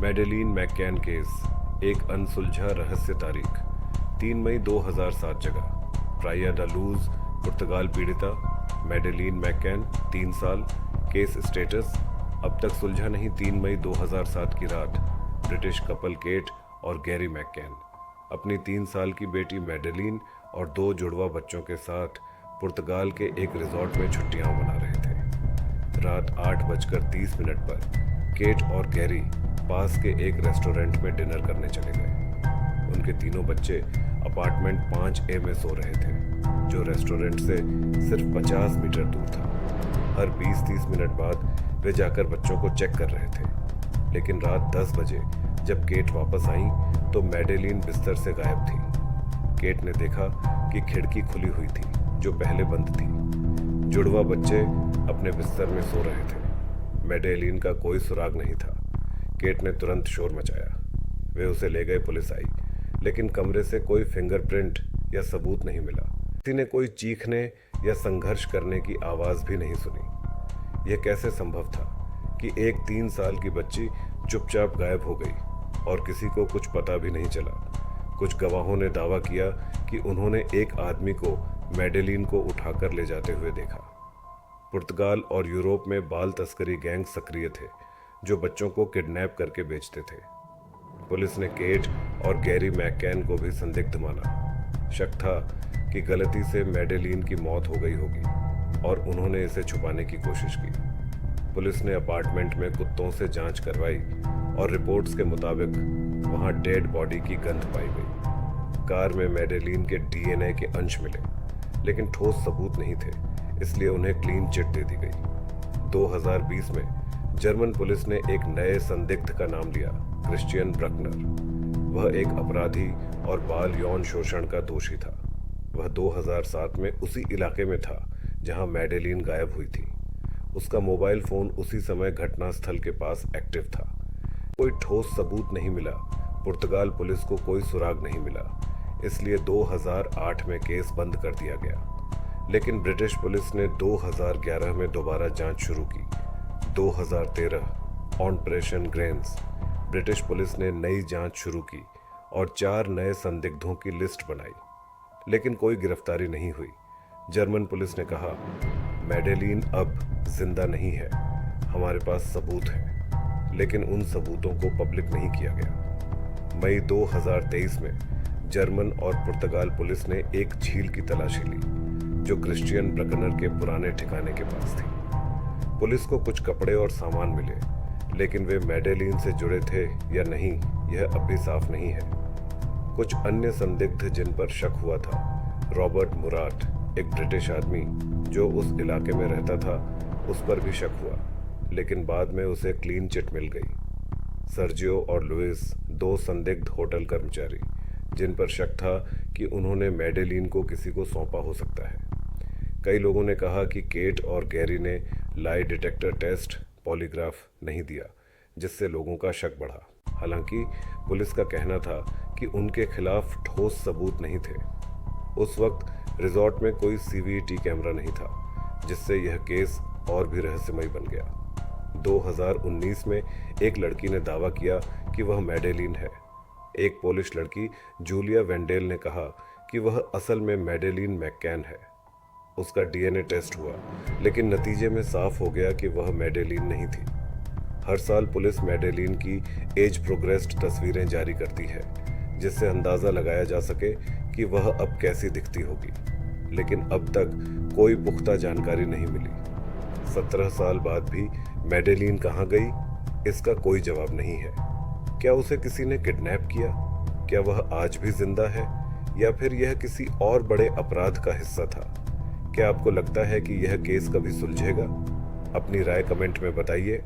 मैडेलीन McCann case, एक अनसुलझा रहस्य। तारीख 3 मई 2007। जगह प्राया दा लूज, पुर्तगाल। पीड़िता मैडेलीन मैककैन, 3 साल। केस स्टेटस अब तक सुलझा नहीं। 3 मई 2007 की रात ब्रिटिश कपल केट और गैरी मैककैन अपनी 3 साल की बेटी मैडेलीन और 2 जुड़वा बच्चों के साथ पुर्तगाल के एक रिजॉर्ट में छुट्टियां मना रहे थे। रात 8:30 पर केट और गैरी पास के एक रेस्टोरेंट में डिनर करने चले गए। उनके तीनों बच्चे अपार्टमेंट 5A में सो रहे थे, जो रेस्टोरेंट से सिर्फ 50 मीटर दूर था। हर 20-30 मिनट बाद वे जाकर बच्चों को चेक कर रहे थे, लेकिन रात 10 बजे जब केट वापस आई तो मैडेलीन बिस्तर से गायब थी। केट ने देखा कि खिड़की खुली हुई थी, जो पहले बंद थी। जुड़वा बच्चे अपने बिस्तर में सो रहे थे। मैडेलीन का कोई सुराग नहीं था। केट ने तुरंत शोर मचाया। वे उसे ले गए। पुलिस आई, लेकिन कमरे से कोई फिंगरप्रिंट या सबूत नहीं मिला। किसी ने कोई चीखने या संघर्ष करने की आवाज भी नहीं सुनी। यह कैसे संभव था कि एक 3 साल की बच्ची चुपचाप गायब हो गई और किसी को कुछ पता भी नहीं चला। कुछ गवाहों ने दावा किया कि उन्होंने एक आदमी को मैडेलीन को उठाकर ले जाते हुए देखा। पुर्तगाल और यूरोप में बाल तस्करी गैंग सक्रिय थे, जो बच्चों को किडनैप करके बेचते थे। पुलिस ने केट और गैरी मैककैन को भी संदिग्ध माना। शक था कि गलती से मैडेलीन की मौत हो गई होगी और उन्होंने इसे छुपाने की कोशिश की। पुलिस ने अपार्टमेंट में कुत्तों से जांच करवाई और रिपोर्ट्स के मुताबिक वहां डेड बॉडी की गंध पाई गई। कार में मैडेलीन के DNA के अंश मिले, लेकिन ठोस सबूत नहीं थे, इसलिए उन्हें क्लीन चिट दे दी गई। 2020 में जर्मन पुलिस ने एक नए संदिग्ध का नाम लिया, क्रिश्चियन ब्रकनर। वह एक अपराधी और बाल यौन शोषण का दोषी था। वह 2007 में उसी इलाके में था जहां मैडेलीन गायब हुई थी। उसका मोबाइल फोन उसी समय घटनास्थल के पास एक्टिव था। कोई ठोस सबूत नहीं मिला। पुर्तगाल पुलिस को कोई सुराग नहीं मिला, इसलिए 2008 में केस बंद कर दिया गया। लेकिन ब्रिटिश पुलिस ने 2011 में दोबारा जांच शुरू की। 2013 ऑपरेशन ग्रेन्स, ब्रिटिश पुलिस ने नई जांच शुरू की और 4 नए संदिग्धों की लिस्ट बनाई, लेकिन कोई गिरफ्तारी नहीं हुई। जर्मन पुलिस ने कहा, मैडेलीन अब जिंदा नहीं है, हमारे पास सबूत है, लेकिन उन सबूतों को पब्लिक नहीं किया गया। मई 2023 में जर्मन और पुर्तगाल पुलिस ने एक झील की तलाशी ली, जो क्रिश्चियन ब्रकनर के पुराने ठिकाने के पास थी। पुलिस को कुछ कपड़े और सामान मिले, लेकिन वे मैडेलीन से जुड़े थे या नहीं, यह अब भी साफ नहीं है। कुछ अन्य संदिग्ध जिन पर शक हुआ था, रॉबर्ट मुराट, एक ब्रिटिश आदमी जो उस इलाके में रहता था, उस पर भी शक हुआ, लेकिन बाद में उसे क्लीन चिट मिल गई। सर्जियो और लुइस, 2 संदिग्ध होटल कर्मचारी, जिन पर शक था कि उन्होंने मैडेलीन को किसी को सौंपा हो सकता है। कई लोगों ने कहा कि केट और गैरी ने लाई डिटेक्टर टेस्ट, पॉलीग्राफ नहीं दिया, जिससे लोगों का शक बढ़ा। हालांकि पुलिस का कहना था कि उनके खिलाफ ठोस सबूत नहीं थे। उस वक्त रिजॉर्ट में कोई CCTV कैमरा नहीं था, जिससे यह केस और भी रहस्यमय बन गया। 2019 में एक लड़की ने दावा किया कि वह मैडेलीन है। एक पोलिश लड़की जूलिया वेंडेल ने कहा कि वह असल में मैडेलीन मैककैन है। उसका DNA टेस्ट हुआ, लेकिन नतीजे में साफ हो गया कि वह मैडेलीन नहीं थी। हर साल पुलिस मैडेलीन की एज प्रोग्रेस्ड तस्वीरें जारी करती है, जिससे अंदाज़ा लगाया जा सके कि वह अब कैसी दिखती होगी, लेकिन अब तक कोई पुख्ता जानकारी नहीं मिली। 17 साल बाद भी मैडेलीन कहाँ गई, इसका कोई जवाब नहीं है। क्या उसे किसी ने किडनैप किया? क्या वह आज भी जिंदा है, या फिर यह किसी और बड़े अपराध का हिस्सा था? क्या आपको लगता है कि यह केस कभी सुलझेगा? अपनी राय कमेंट में बताइए।